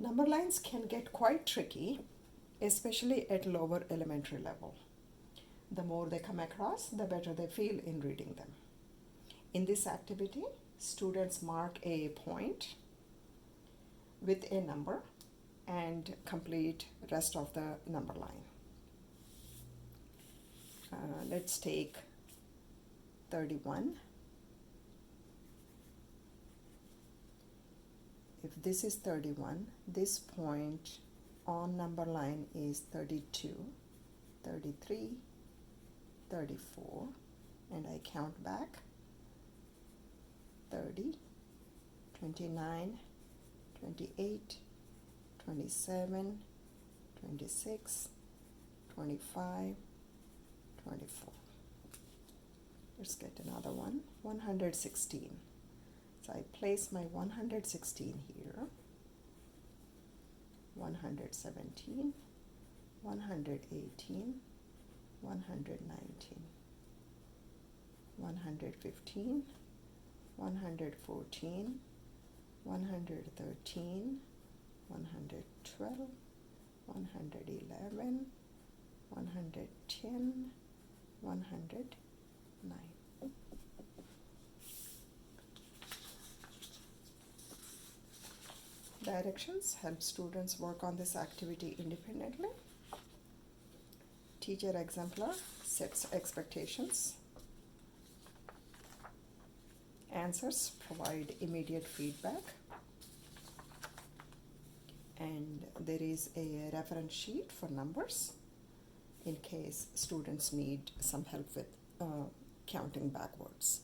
Number lines can get quite tricky, especially at lower elementary level. The more they come across, the better they feel in reading them. In this activity, students mark a point with a number and complete rest of the number line. Let's take 31. If this is 31, this point on number line is 32, 33, 34, and I count back 30, 29, 28, 27, 26, 25, 24. Let's get another one, 116. So I place my 116 here, 117, 118, 119, 115, 114, 113, 112, 111, 110, 109. Directions help students work on this activity independently. Teacher Exemplar sets expectations. Answers provide immediate feedback. And there is a reference sheet for numbers in case students need some help with counting backwards.